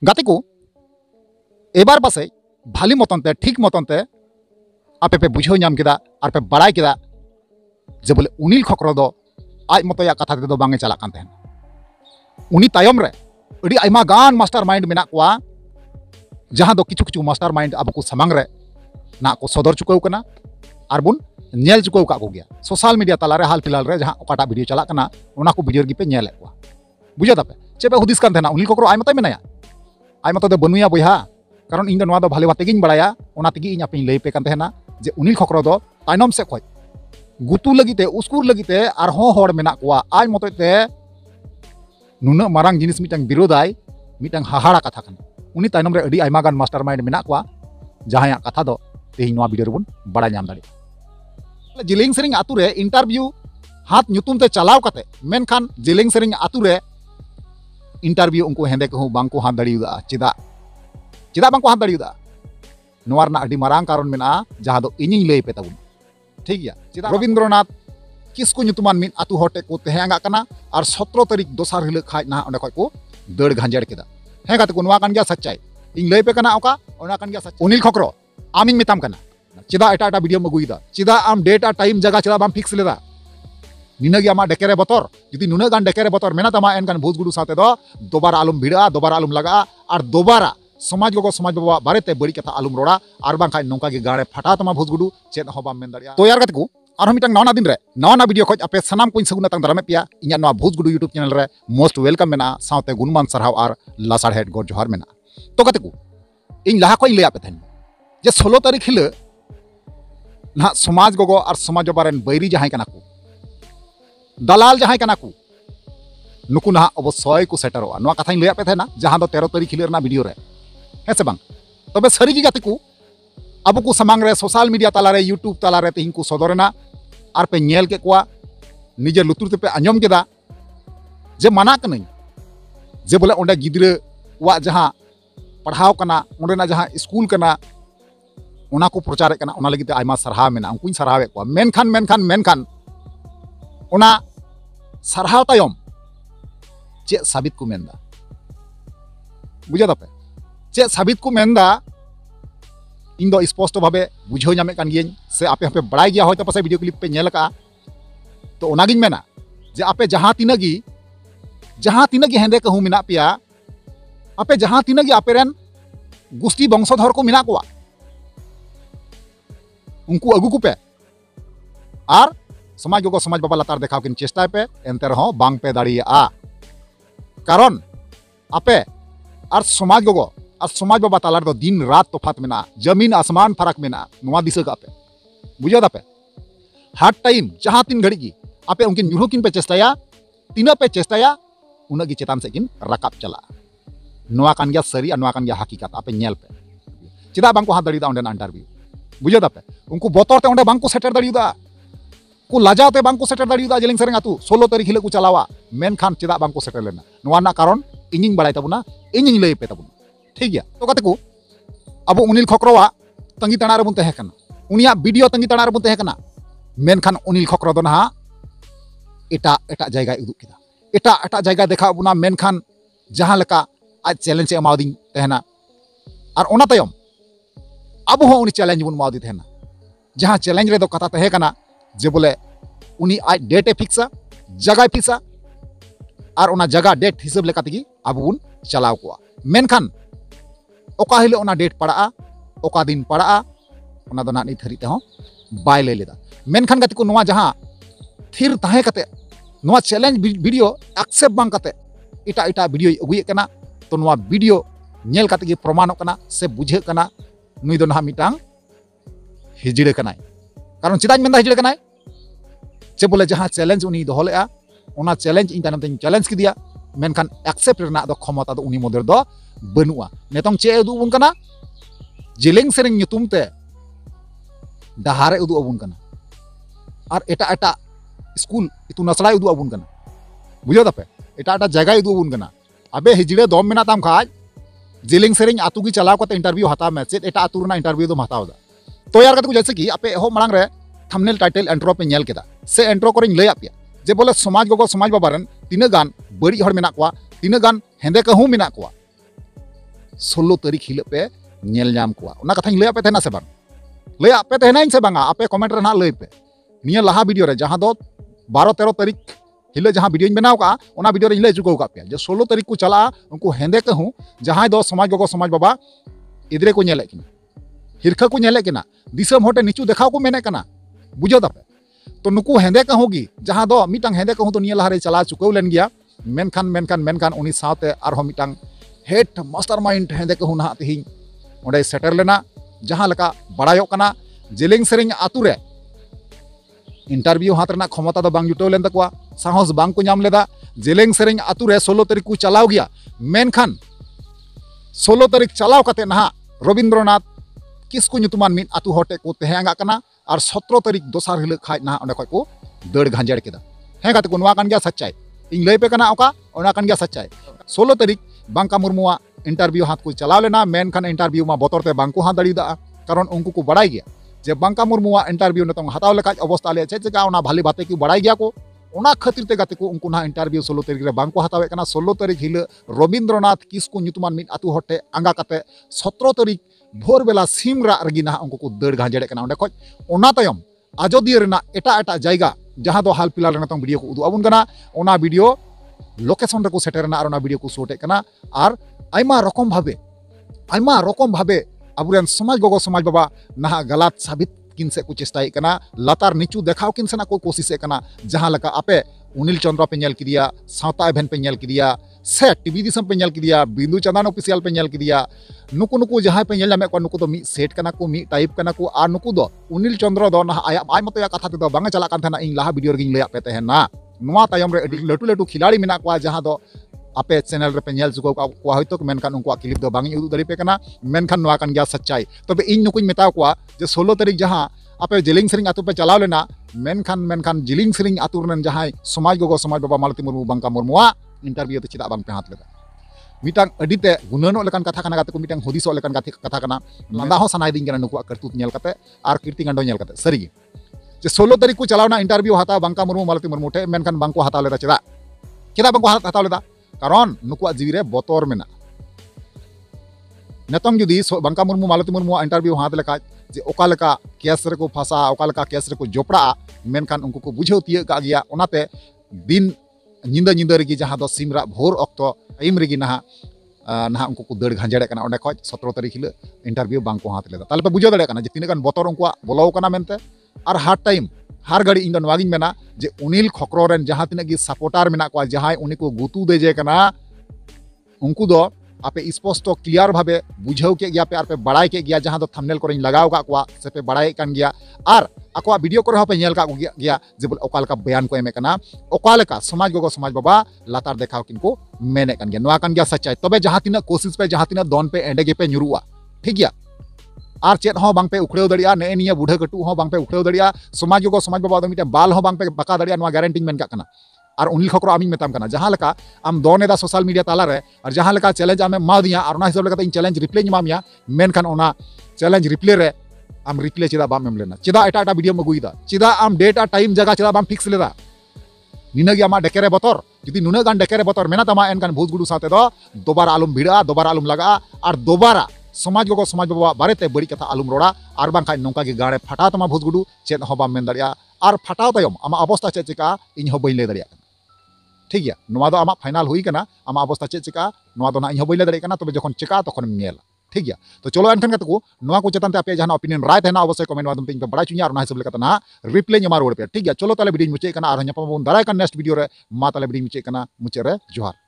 गाते को एबार पासे भाली मतनते ठीक मतनते आपे पे बुझाव नाम केदा और पे बड़ाई केदा जे बोले उनिल खक्रो दो आज मतया कथा तेदो बांगे चला कान तहन उनी तायम रे अड़ी आइमा गान मास्टर माइंड मेना कोआ जहां दो किछु किछु मास्टर माइंड अब को समांग रे ना को सदर चुकाव कना और बुन नेल चुकाव का को गया सोशल मीडिया तलारे हाल फिलहाल रे जहां ओकाटा वीडियो चला कना ओना को वीडियो गी पे नेल कोआ बुझा दापे चेपे हुदिस कान तहना उनिल खक्रो आइ मत मेनाया आइ मत दो बनुया बयहा कारण इन दो भाले बाते गिन बड़ाया ओना तेगी इन आपे लई पे कान तहना जे उनिल खक्रो दो तायनम से खोज गुतु लगीते उसकुर लगीते आरहों होड़ मेना कोआ आज मतते नुना मारांग जिनिस मिटang बिरोधाय मिटang हाहाड़ा कथा कन उनी तायनम रे अडी आइमा गान मास्टर माइंड मेना कोआ जहां कथा दो तेहिं नोआ वीडियो रेबुन बड़ा नाम दाड़ी जिलिंग सेरिंग आतु रे इंटरव्यू हाथ नुतुम ते चलाव कते मेनखान जिलिंग सेरिंग आतु रे इंटरव्यू उनको हेंदे को बांको हाथ दाड़ीदा चिदा चिदा बांको हाथ दाड़ीदा नोआ रना अडी मारांग कारण मेना जहां दो इनिंग लई पे ताबुन ठीक गया चिदा रविंद्रनाथ किसको नुतुमान मिन आतु होटे को तेहेंगा कना और 17 तारीख दोसार हिल खाज ना ओंडे को दड़ घांजेड़ केदा हे गाते को नोआ कान गया सच्चाई इन लई पे कना ओका ओना कान गया सच्चाई उनिल खक्रो आमिन मेताम कना चिदा एटा एटा वीडियो मगुइदा चिदा आम डेट आ टाइम जगह चिदा बाम फिक्स लेदा निनागी आमा डेकेरे बतर जुदी नुना गान डेकेरे बतर मेना तमा एन गान भोज गुडू साथे दो दोबारा आलम भिड़ा दोबारा आलम लगा और दोबारा समाज गो समाज बाबा बारेते बड़ी कथा आलम रोड़ा और बांखा नौका के गाड़े फटा तमा भोज गुडू चेद हो बाम मेन दाड़िया तो यार गाते को और मिटang नौना दिन रे नौना वीडियो खोज आपे सनाम को सगुना तंग दारामे पिया इन्या नोआ भोज गुडू यूट्यूब चैनल रे मोस्ट वेलकम मेना साथे गुणमान सरहाव और लासाड़ हेड गोर जोहार मेना तो गाते को इन लाहा को लय आपे थन जे 16 तारीख हिल ना समाज गो और समाज बारेन बैरी जहां कना को दलाल जहां कना को नुकु ना अवश्य को सेटरोआ नोआ कथा लय आपे थना जहां दो 13 तारीख हिल वीडियो रे है से बांग तबे सारी जी गाते को अब को समांग रे सोशल मीडिया तालारे यूट्यूब तालारे तेहिं को सदरना और पे नेल के कोआ निजे लुतुर ते पे आंजम केदा जे माना कनई जे बोले ओंडे गिद्रे वा जहां पढ़ाव कना ओंडे ना जहां स्कूल कना ओना को प्रचार कना ओना लगी ते आइमा सरहाव मेना उनकुñ सरहावे कोआ मेनखान ओना सरहाव तायम चे साबित को मेनदा बुझा दापे चे साबित को मेनदा इन दो स्पष्ट भावे बुझाव नामे कान गियन से आपे आपे बड़ाई गया होय तो पासे वीडियो क्लिप पे नेल का तो ओनागिन मेना जे आपे जहां तिनगी हेंदे कहू मेना पिया आपे जहां तिनगी आपे रेन गुस्ती वंशधर को मेना कोआ उनको अगु को पे और समाज गो समाज बाबा लतार देखाव किन चेष्टा पे एंते रहो बांग पे दाड़िया कारण आपे और समाज गो और समाज बाबा तालार दो दिन रात तोफात मेना जमीन आसमान फरक मेना नोआ दिशा आपे बुझा दापे हर टाइम जहां तीन घड़ी की आपे उनकिन न्यूरो किन पे चेष्टाया तीना पे चेष्टाया उना की चेतान से किन रकाब चला नोआ कान गया सरी और नोआ कान गया हकीकत आपे नेल पे चिदा बांको हाथ दाड़ीदा ओंडे इंटरव्यू बुझा दापे उनको बोतर ते ओंडे बांको सेटर दाड़ीदा को लाजाते बांको सेटर दाड़ीदा जेलिंग सेरेंग आतु 16 तारीख हिले को चलावा मेनखान चिदा बांको सेटर लेना नोआ ना कारण इनिंग बड़ाई ताबुना इनिंग लई पे ताबुना ठीक गया तो गाते को अब उनिल खक्रोवा तंगी ताना रेबुन तहे कना उनिया वीडियो तंगी ताना रेबुन तहे कना मेनखान उनिल खक्रो दो ना एटा एटा जायगा उदुक केदा एटा जायगा देखा बुना मेनखान जहां लका आज चैलेंज एमाउदिन तहना और ओना तयम अब हो उनी चैलेंज बुन माउदी तहना जहां चैलेंज रे दो कथा तहे कना जे बोले उनी आज डेट ए फिक्सा जगह फिक्सा और ओना जगह डेट हिसाब लेका तगी अब बुन चलाव कोआ मेनखान ओका हिले ओना डेट पड़ा ओका दिन पड़ा ओना दो ना नि धरी ते हो बाय ले लेदा मेनखान गति को नोआ जहां थिर ताहे कते नोआ चैलेंज वीडियो एक्सेप्ट बांग कते इटा वीडियो अगुए कना तो नोआ वीडियो नेल कते गे प्रमाणो कना से बुझे कना नुई दो ना मिटांग हिजड़े कनाय कारण चिदाñ मेंदा हिजड़े कनाय जे बोले जहां चैलेंज उनी दोहलेआ ओना चैलेंज इन तानम ते चैलेंज किदिया मेनखान एक्सेप्ट रेना दो क्षमता दो उनी मदर दो बनुआ नेतों चे उदु उबुन कना जिलिंग सेरिंग ᱧᱩᱛᱩᱢ ते डहारे उदु अबुन कना और एटा स्कूल इतुन असड़ा उदु अबुन कना बुझो दापे एटा जगह उदु अबुन कना अबे हिजड़े दम मेना ताम खाज जिलिंग सेरिंग आतु की चलाव कते इंटरव्यू हताव में चेत एटा आतु रना इंटरव्यू दो हताव दा तो यार कते को जैसे कि आपे हो मलांग रे थंबनेल टाइटल एंट्रो पे नेल केदा से एंट्रो करिंग लय आपिया जे बोले समाज गो समाज बाबारन तीना गान बड़ी हर मेना कोआ तीना गान हेंदे कहू मेना कोआ 16 तारीख हिल पे नेल नाम कोआ ओना कथा लैया पे तेना से बांग लैया पे तेना से बांगा आपे कमेंट रे ना लई पे निया लहा वीडियो रे जहां दो 12-13 तारीख हिल जहां वीडियो बनाव का ओना वीडियो रे लई चुको का पे जे 16 तारीख को चला उनको हेंदे कहूं जहां दो समाज गगो समाज बाबा इदरे को नेले किना हिरखा को नेले किना दिसम होटे नीचू देखाव को मेने कना बुझो दापे तो नुकु हेंदे कहूगी जहां दो मिटांग हेंदे कहूं तो निया लहारे चला चुको लेन गया मेनखान उनी साथे आरो मिटांग हेड मास्टरमाइंड हेंदे कहूं ना तिहिं ओंडे सेटर लेना जहां लका बड़ायो कना जेलिंग सेरिंग आतु रे इंटरव्यू हाथ रना क्षमता दो बांग जुटाव लेन तकवा साहस बांग को नाम लेदा जेलिंग सेरिंग आतु रे 16 तारीख को चलाव गया मेनखान 16 तारीख चलाव कते ना रविंद्रनाथ किसको ᱧᱩᱛᱩᱢᱟᱱ ᱢᱤᱫ ᱟᱛᱩ ᱦᱚᱴᱮ ᱠᱚ ᱛᱮᱦᱮᱸ ᱠᱟᱱᱟ ᱟᱨ 17 तारीख दोसार हिल खाज ना ओंडे खय को दड़ घांजेड़ केदा हें गाते को नवा कान गया सच्चाई इन लई पे कना ओका ओना कान गया सच्चाई 16 तारीख बांका मुर्मुआ इंटरव्यू हाथ को चलाव लेना मेनखान इंटरव्यू मा बोतरते बांको हाथ दड़ीदा कारण उनको को बड़ाई गया जे बांका मुर्मुआ इंटरव्यू नतों हताव लेकाज अवस्था ले चेका ओना भाली बाते की बड़ाई गया को ओना खातिर ते गाते को उनको ना इंटरव्यू 16 तारीख रे बांको हतावे कना 16 तारीख हिल रविंद्रनाथ किसको ᱧᱩᱛᱩᱢᱟᱱ ᱢᱤᱫ ᱟᱛᱩ ᱦᱚᱴᱮ आंगा कते 17 तारीख भोर बेला सिमरा रगी ना उनको को दड़ घांजेड़े कना ओंडे खoj ओना तायम आजोदिया रेना एटा जायगा जहां दो हाल फिलहाल रेना तंग वीडियो को उदु आबुन कना ओना वीडियो लोकेशन रे को सेटरना और ओना वीडियो को शूटे कना और आयमा रकम भाबे अबुरेन समाज गगो समाज बाबा ना गलत साबित किन से को चेष्टाई कना लातार नीचू देखाव किन से ना को कोशिश कना जहां लका आपे उनिल चंद्र पे नेल किदिया सावता इवेंट पे नेल किदिया से टीवी दिसम पे नेल किदिया बिंदु चंदन ऑफिशियल पे नेल किदिया नुकु जहां पे नेल नामे को नुकु दो मी सेट कना को मी टाइप कना को आ नुकु दो उनिल चंद्र दो ना आय मतो या कथा ते दो बांगा चला कान थाना इन लाहा वीडियो गिन लया पे तेहना नवा तायम रे अडी लटू खिलाड़ी मेना को जहां दो आपे चैनल रे पे नेल जुको को होयतो मेनखान उनको क्लिप दो बांगी उदु दरी पे कना मेनखान नवा कान गया सच्चाई तबे इन नुकुኝ मेता को जे 16 तारीख जहां आपे जेलिंग सेरिंग आतु पे चलाव लेना मेनखान जेलिंग सेरिंग आतु रन जहां समाज गगो समाज बाबा मालती मुर्मू बांका मुर्मुआ इंटरव्यू ते चिदा बांग पे हाथ लेदा मिटांग अडिते गुननो लेकान कथा कना गाते को मिटांग हदिसो लेकान कथा कना लांदा हो सनाय दिन कना नुकु करतुत नेल कते आर कीर्ति गंडो नेल कते सरीगे जे 16 तारीख को चलावना इंटरव्यू हाता बांका मुर्मू मालती मुर्मू ठे मेनखान बांको हाता लेदा चिदा बांको हाता लेदा कारण नुकुआ जीवी रे बोतर मेना नेतंग जुदी बांका मुर्मू मालती मुर्मू इंटरव्यू हाथ लेका जे ओका लेका केस रे को फसा ओका लेका केस रे को जोपड़ा मेनखान उनको को बुझेव तिय का गया ओनाते दिन निंदा रेगी जहां दो सिमरा भोर अक्तो टाइम रेगी ना उनको को दड़ घांजेड़े कना ओंडे खoj 17 तारीख हिल इंटरव्यू बांको हाथ लेदा ताले पे बुझो दड़े कना जे तिने गान बोतर उनको बोलाव कना मेनते और हर टाइम हर गाड़ी इन नवागिन मेना जे उनिल खकरो रेन जहां तिने गी सपोर्टर मेना को जहां उनी को गुतु देजे कना उनको दो आपे स्पष्ट क्लियर भावे बुझाव के गया पे आर पे बड़ाई के गया जहां दो थंबनेल को लगाव का को से पे बड़ाई कान गया और आको वीडियो को पे नेल का गया जे बोल ओकाल का बयान को एमे कना ओकाल का समाज गगो समाज बाबा लातार देखाव किनको मेने कान गया नवा कान गया सच्चाई तबे जहां तिना कोशिश पे जहां तिना दोन पे एंडे गे पे न्युरुआ ठीक गया और चेत हो बांग पे उखड़ेव दड़िया ने निया बुढ़ा कटु हो बांग पे उखड़ेव दड़िया समाज गगो समाज बाबा दो मिटे बाल हो बांग पे बका दड़िया नवा गारंटी मेन का कना और उनिल खकरो आमी मेताम कना जहां लका आम दोनेदा सोशल मीडिया ताला रे और जहां लका चैलेंज आमे मा दिया और ना हिसाब लका चैलेंज रिप्ले मामिया मेनखान ओना चैलेंज रिप्ले रे आम रिप्ले चिदा बाम एम लेना चिदा एटा वीडियो मगुइदा चिदा आम डेट आ टाइम जगह चिदा बाम फिक्स लेदा निना गया मा डेकेरे बतर जुदी नुना गान डेकेरे बतर मेना तमा एनकान भूतगुडू साथे दो दोबारा आलम भिड़ा दोबारा आलम लगा और दोबारा समाज गगो समाज बाबा बारेते बड़ी कथा आलम रोड़ा और बांखा नौका के गाड़े फटा तमा भूतगुडू चेत हो बाम मेन दड़िया और फटाव तयम आमा अवस्था चेत चिका इन हो बइन ले दड़िया ठीक गया नोवा दो आमा फाइनल हुई कना आमा अवस्था चेत चिका नोवा दो ना इन हो बइन ले दड़िया कना तबे जखन चिका तखन नेल ठीक गया तो चलो एनखान कते को नोवा को चेतन ते आपे जहां ओपिनियन राय तहना अवश्य कमेंट माध्यम पे बड़ा चुनिया और ना हिसाब लेका ना रिप्ले ᱧᱟᱢᱟ ᱨᱩᱣᱟᱹᱲ पे ठीक गया चलो ताले वीडियो मुचे कना और ᱧᱟᱯᱟᱢ बन दाराय का नेक्स्ट वीडियो रे मा ताले वीडियो मुचे कना मुचे रे जोहार।